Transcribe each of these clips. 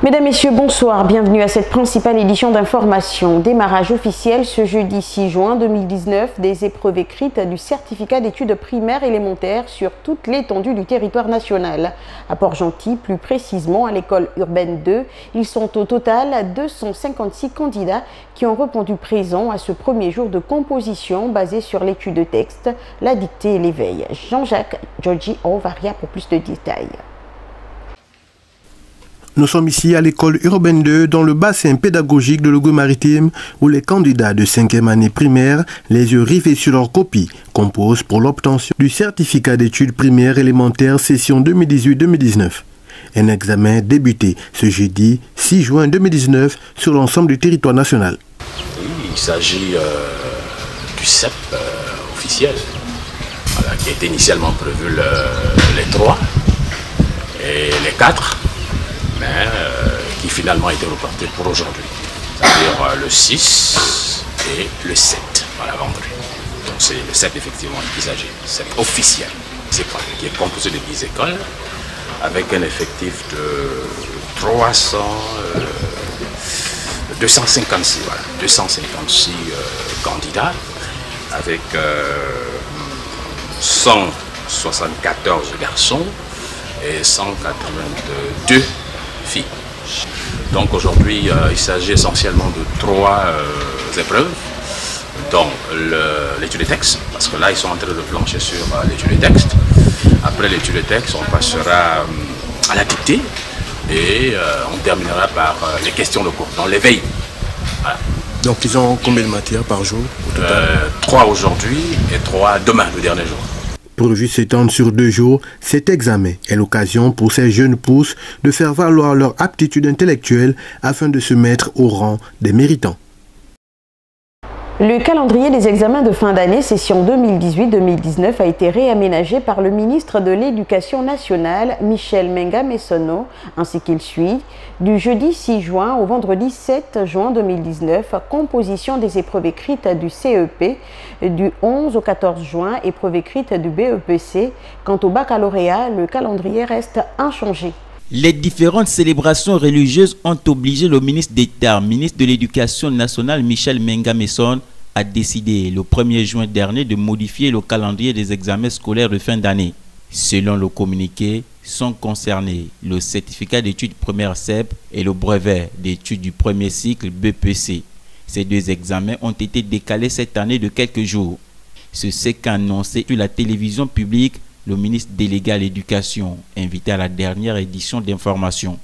Mesdames, Messieurs, bonsoir. Bienvenue à cette principale édition d'information. Démarrage officiel ce jeudi 6 juin 2019 des épreuves écrites du certificat d'études primaires élémentaires sur toute l'étendue du territoire national. À Port-Gentil, plus précisément à l'école urbaine 2, ils sont au total 256 candidats qui ont répondu présent à ce premier jour de composition basé sur l'étude de texte, la dictée et l'éveil. Jean-Jacques Giorgi Ovaria pour plus de détails. Nous sommes ici à l'école urbaine 2 dans le bassin pédagogique de Logos-Maritime où les candidats de 5e année primaire, les yeux rivés sur leur copie, composent pour l'obtention du certificat d'études primaires élémentaires session 2018-2019. Un examen débuté ce jeudi 6 juin 2019 sur l'ensemble du territoire national. Il s'agit du CEP officiel qui était initialement prévu les 3 et les 4. Mais qui finalement a été reporté pour aujourd'hui, c'est-à-dire le 6 et le 7, voilà, vendredi. Donc c'est le 7 effectivement envisagé, c'est officiel, c'est pas, qui est composé de 10 écoles, avec un effectif de 256, voilà, 256 candidats, avec 174 garçons et 182 filles. Donc aujourd'hui, il s'agit essentiellement de 3 épreuves, dont l'étude des textes, parce que là ils sont en train de plancher sur l'étude des textes. Après l'étude des textes, on passera à la dictée et on terminera par les questions de cours, dans l'éveil. Voilà. Donc ils ont combien de matières par jour au total? 3 aujourd'hui et 3 demain, le dernier jour. Prévu s'étendre sur 2 jours, cet examen est l'occasion pour ces jeunes pousses de faire valoir leur aptitude intellectuelle afin de se mettre au rang des méritants. Le calendrier des examens de fin d'année session 2018-2019 a été réaménagé par le ministre de l'Éducation nationale, Michel Menga-Messono, ainsi qu'il suit, du jeudi 6 juin au vendredi 7 juin 2019, composition des épreuves écrites du CEP, du 11 au 14 juin, épreuves écrites du BEPC. Quant au baccalauréat, le calendrier reste inchangé. Les différentes célébrations religieuses ont obligé le ministre d'État, ministre de l'Éducation nationale Michel Menga-Messono, à décider le 1er juin dernier de modifier le calendrier des examens scolaires de fin d'année. Selon le communiqué, sont concernés le certificat d'études premières CEP et le brevet d'études du premier cycle BEPC. Ces 2 examens ont été décalés cette année de quelques jours. C'est ce qu'a annoncé sur la télévision publique le ministre délégué à l'éducation, invité à la dernière édition d'information.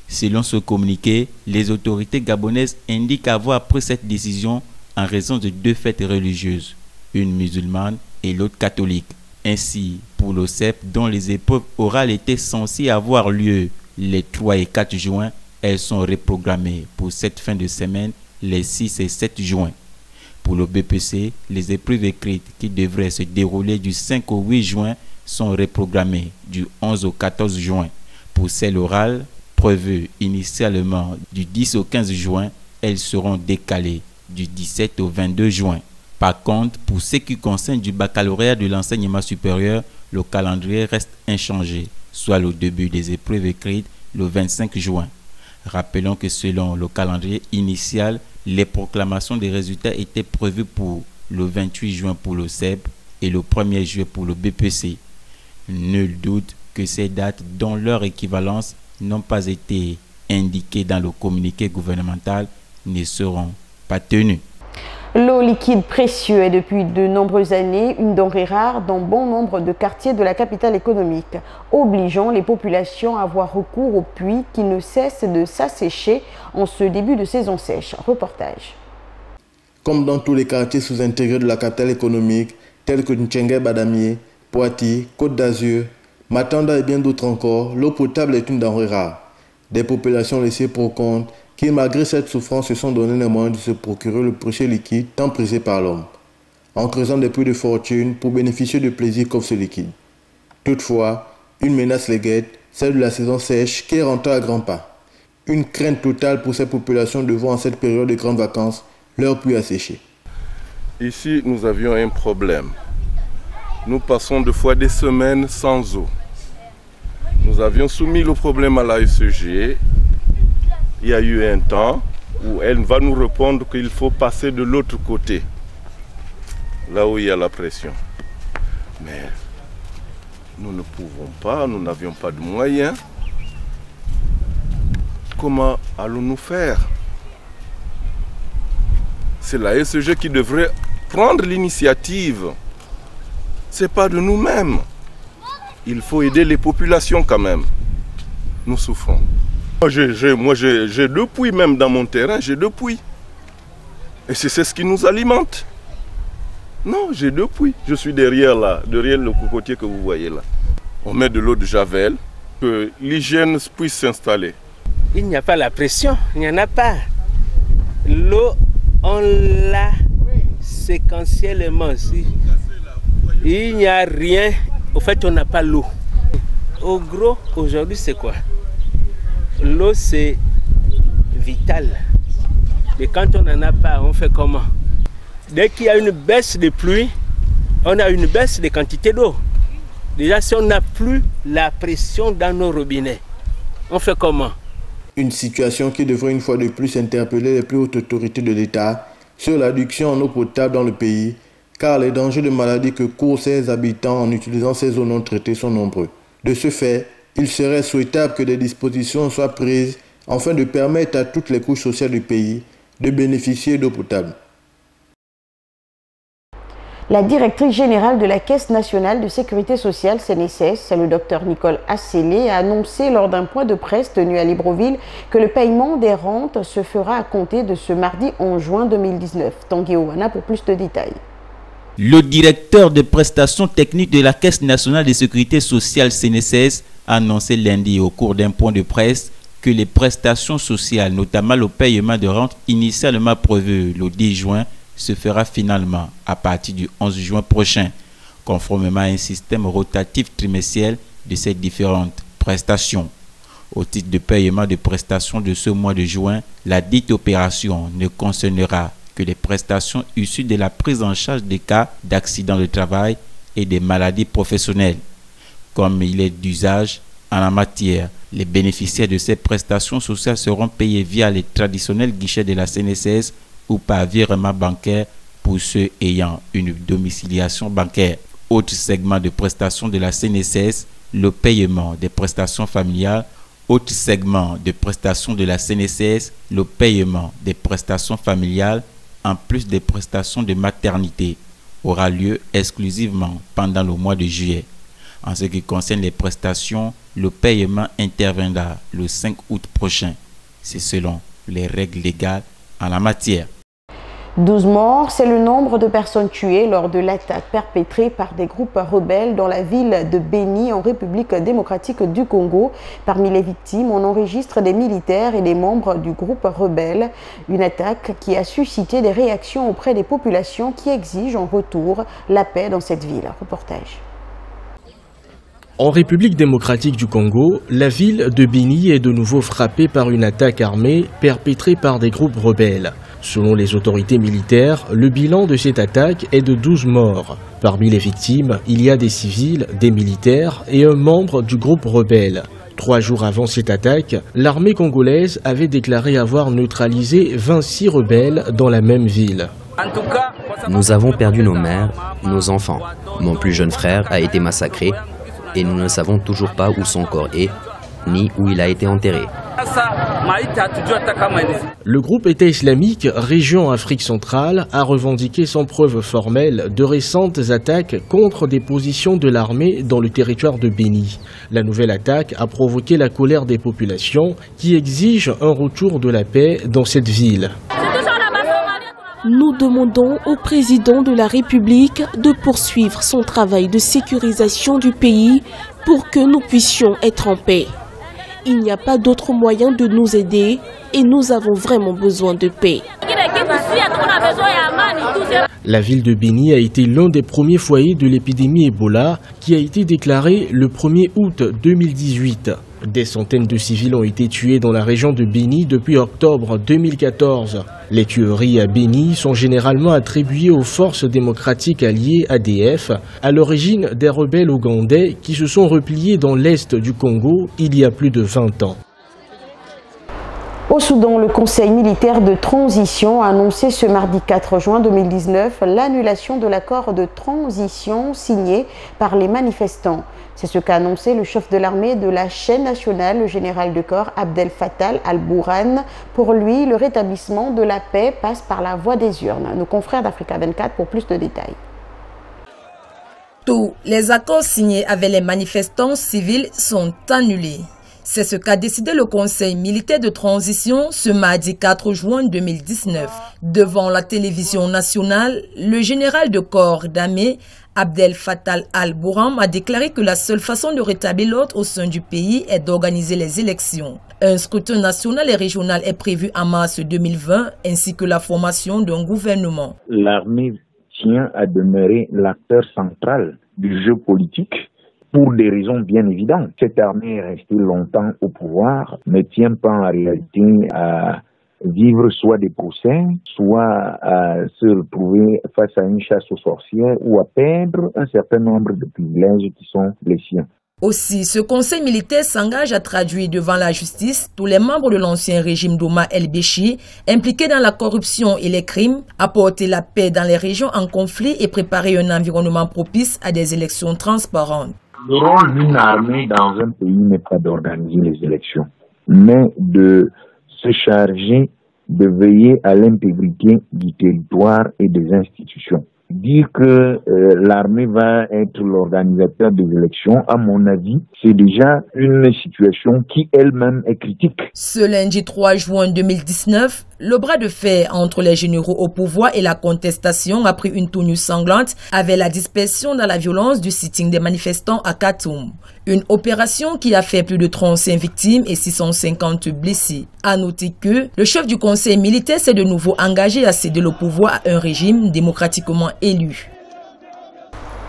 Selon ce communiqué, les autorités gabonaises indiquent avoir pris cette décision en raison de 2 fêtes religieuses, une musulmane et l'autre catholique. Ainsi, pour le CEP, dont les épreuves orales étaient censées avoir lieu les 3 et 4 juin, elles sont reprogrammées pour cette fin de semaine, les 6 et 7 juin. Pour le BPC, les épreuves écrites qui devraient se dérouler du 5 au 8 juin sont reprogrammées du 11 au 14 juin. Pour celles orales, prévues initialement du 10 au 15 juin, elles seront décalées du 17 au 22 juin. Par contre, pour ce qui concerne du baccalauréat de l'enseignement supérieur, le calendrier reste inchangé, soit le début des épreuves écrites le 25 juin. Rappelons que selon le calendrier initial, les proclamations des résultats étaient prévues pour le 28 juin pour le CEP et le 1er juillet pour le BPC. Nul doute que ces dates, dont leur équivalence n'ont pas été indiquées dans le communiqué gouvernemental, ne seront pas tenues. L'eau liquide précieux est depuis de nombreuses années une denrée rare dans bon nombre de quartiers de la capitale économique, obligeant les populations à avoir recours aux puits qui ne cessent de s'assécher en ce début de saison sèche. Reportage. Comme dans tous les quartiers sous-intégrés de la capitale économique, tels que Ntchengué-Badamié, Poitiers, Côte d'Azur, Matanda et bien d'autres encore, l'eau potable est une denrée rare. Des populations laissées pour compte qui, malgré cette souffrance, se sont donné les moyens de se procurer le précieux liquide tant prisé par l'homme, en creusant des puits de fortune pour bénéficier du plaisir qu'offre ce liquide. Toutefois, une menace les guette, celle de la saison sèche qui est rentrée à grands pas. Une crainte totale pour ces populations devant en cette période de grandes vacances leur puits asséché. Ici, nous avions un problème. Nous passons deux fois des semaines sans eau. Nous avions soumis le problème à l'AECG il y a eu un temps où elle va nous répondre qu'il faut passer de l'autre côté, là où il y a la pression. Mais nous ne pouvons pas, nous n'avions pas de moyens. Comment allons-nous faire? C'est la SEG qui devrait prendre l'initiative. Ce n'est pas de nous-mêmes. Il faut aider les populations quand même. Nous souffrons. Moi, j'ai 2 puits même dans mon terrain, j'ai 2 puits. Et c'est ce qui nous alimente. Non, j'ai 2 puits. Je suis derrière là, derrière le cocotier que vous voyez là. On met de l'eau de javel, que l'hygiène puisse s'installer. Il n'y a pas la pression, il n'y en a pas. L'eau, on l'a séquentiellement aussi. Il n'y a rien, au fait on n'a pas l'eau. Au gros, aujourd'hui c'est quoi? L'eau c'est vital. Et quand on n'en a pas, on fait comment? Dès qu'il y a une baisse de pluie, on a une baisse de quantité d'eau. Déjà si on n'a plus la pression dans nos robinets, on fait comment? Une situation qui devrait une fois de plus interpeller les plus hautes autorités de l'État sur l'adduction en eau potable dans le pays, car les dangers de maladies que courent ses habitants en utilisant ces eaux non traitées sont nombreux. De ce fait, il serait souhaitable que des dispositions soient prises afin de permettre à toutes les couches sociales du pays de bénéficier d'eau potable. La directrice générale de la Caisse nationale de sécurité sociale, CNSS, le Dr Nicole Assélé, a annoncé lors d'un point de presse tenu à Libreville que le paiement des rentes se fera à compter de ce mardi 11 juin 2019. Tanguy Owana pour plus de détails. Le directeur des prestations techniques de la Caisse nationale de sécurité sociale, CNSS, a annoncé lundi au cours d'un point de presse que les prestations sociales, notamment le paiement de rentes initialement prévu le 10 juin, se fera finalement à partir du 11 juin prochain, conformément à un système rotatif trimestriel de ces différentes prestations. Au titre de paiement de prestations de ce mois de juin, la dite opération ne concernera que les prestations issues de la prise en charge des cas d'accident de travail et des maladies professionnelles. Comme il est d'usage en la matière, les bénéficiaires de ces prestations sociales seront payés via les traditionnels guichets de la CNSS ou par virement bancaire pour ceux ayant une domiciliation bancaire. Autre segment de prestations de la CNSS, le paiement des prestations familiales. Autre segment de prestations de la CNSS, le paiement des prestations familiales, en plus des prestations de maternité, aura lieu exclusivement pendant le mois de juillet. En ce qui concerne les prestations, le paiement interviendra le 5 août prochain. C'est selon les règles légales en la matière. 12 morts, c'est le nombre de personnes tuées lors de l'attaque perpétrée par des groupes rebelles dans la ville de Béni en République démocratique du Congo. Parmi les victimes, on enregistre des militaires et des membres du groupe rebelle. Une attaque qui a suscité des réactions auprès des populations qui exigent en retour la paix dans cette ville. Reportage. En République démocratique du Congo, la ville de Béni est de nouveau frappée par une attaque armée perpétrée par des groupes rebelles. Selon les autorités militaires, le bilan de cette attaque est de 12 morts. Parmi les victimes, il y a des civils, des militaires et un membre du groupe rebelle. 3 jours avant cette attaque, l'armée congolaise avait déclaré avoir neutralisé 26 rebelles dans la même ville. Nous avons perdu nos mères, nos enfants. Mon plus jeune frère a été massacré et nous ne savons toujours pas où son corps est, ni où il a été enterré. Le groupe État islamique, région Afrique centrale, a revendiqué sans preuve formelle de récentes attaques contre des positions de l'armée dans le territoire de Béni. La nouvelle attaque a provoqué la colère des populations qui exigent un retour de la paix dans cette ville. Nous demandons au président de la République de poursuivre son travail de sécurisation du pays pour que nous puissions être en paix. Il n'y a pas d'autre moyen de nous aider et nous avons vraiment besoin de paix. La ville de Béni a été l'un des premiers foyers de l'épidémie Ebola qui a été déclarée le 1er août 2018. Des centaines de civils ont été tués dans la région de Béni depuis octobre 2014. Les tueries à Béni sont généralement attribuées aux forces démocratiques alliées ADF, à l'origine des rebelles ougandais qui se sont repliés dans l'est du Congo il y a plus de 20 ans. Au Soudan, le Conseil militaire de transition a annoncé ce mardi 4 juin 2019 l'annulation de l'accord de transition signé par les manifestants. C'est ce qu'a annoncé le chef de l'armée de la chaîne nationale, le général de corps Abdel Fattah al-Burhan. Pour lui, le rétablissement de la paix passe par la voie des urnes. Nos confrères d'Africa 24 pour plus de détails. Tous les accords signés avec les manifestants civils sont annulés. C'est ce qu'a décidé le Conseil militaire de transition ce mardi 4 juin 2019. Devant la télévision nationale, le général de corps d'armée Abdel Fattah al-Burhan a déclaré que la seule façon de rétablir l'ordre au sein du pays est d'organiser les élections. Un scrutin national et régional est prévu en mars 2020 ainsi que la formation d'un gouvernement. L'armée tient à demeurer l'acteur central du jeu politique. Pour des raisons bien évidentes. Cette armée est restée longtemps au pouvoir, ne tient pas en réalité à vivre soit des procès, soit à se retrouver face à une chasse aux sorcières ou à perdre un certain nombre de privilèges qui sont les siens. Aussi, ce conseil militaire s'engage à traduire devant la justice tous les membres de l'ancien régime d'Omar el-Béchir impliqués dans la corruption et les crimes, apporter la paix dans les régions en conflit et préparer un environnement propice à des élections transparentes. Le rôle d'une armée dans un pays n'est pas d'organiser les élections, mais de se charger de veiller à l'intégrité du territoire et des institutions. Dire que l'armée va être l'organisateur des élections, à mon avis, c'est déjà une situation qui elle-même est critique. Ce lundi 3 juin 2019, le bras de fer entre les généraux au pouvoir et la contestation a pris une tournure sanglante avec la dispersion dans la violence du sitting des manifestants à Khartoum. Une opération qui a fait plus de 35 victimes et 650 blessés. À noter que le chef du conseil militaire s'est de nouveau engagé à céder le pouvoir à un régime démocratiquement élu.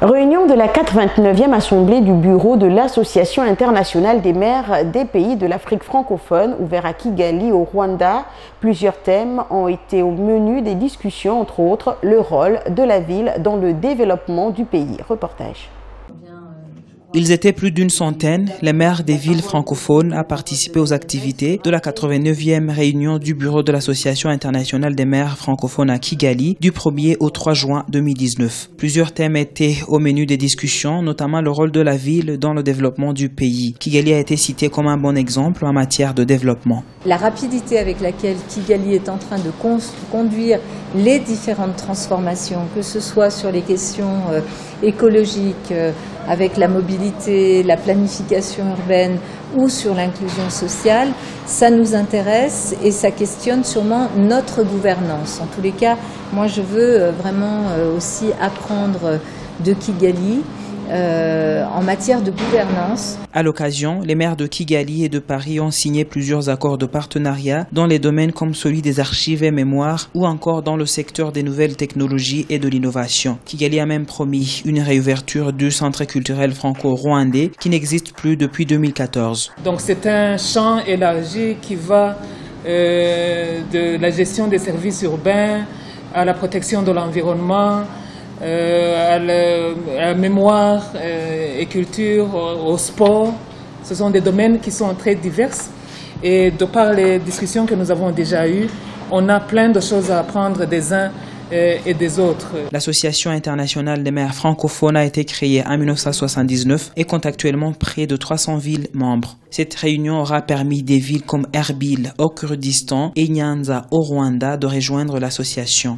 Réunion de la 89e Assemblée du Bureau de l'Association internationale des maires des pays de l'Afrique francophone, ouvert à Kigali au Rwanda. Plusieurs thèmes ont été au menu des discussions, entre autres le rôle de la ville dans le développement du pays. Reportage. Ils étaient plus d'une centaine, les maires des villes francophones, à participer aux activités de la 89e réunion du Bureau de l'Association internationale des maires francophones à Kigali du 1er au 3 juin 2019. Plusieurs thèmes étaient au menu des discussions, notamment le rôle de la ville dans le développement du pays. Kigali a été cité comme un bon exemple en matière de développement. La rapidité avec laquelle Kigali est en train de conduire les différentes transformations, que ce soit sur les questions écologiques, avec la mobilité, la planification urbaine ou sur l'inclusion sociale, ça nous intéresse et ça questionne sûrement notre gouvernance. En tous les cas, moi je veux vraiment aussi apprendre de Kigali en matière de gouvernance. À l'occasion, les maires de Kigali et de Paris ont signé plusieurs accords de partenariat dans les domaines comme celui des archives et mémoires ou encore dans le secteur des nouvelles technologies et de l'innovation. Kigali a même promis une réouverture du centre culturel franco-rwandais qui n'existe plus depuis 2014. Donc c'est un champ élargi qui va de la gestion des services urbains à la protection de l'environnement, à la mémoire et culture, au sport. Ce sont des domaines qui sont très divers et de par les discussions que nous avons déjà eues, on a plein de choses à apprendre des uns et des autres. L'Association internationale des maires francophones a été créée en 1979 et compte actuellement près de 300 villes membres. Cette réunion aura permis des villes comme Erbil au Kurdistan et Nyanza au Rwanda de rejoindre l'association.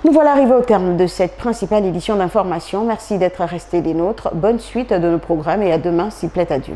Nous voilà arrivés au terme de cette principale édition d'information. Merci d'être restés des nôtres. Bonne suite de nos programmes et à demain s'il plaît à Dieu.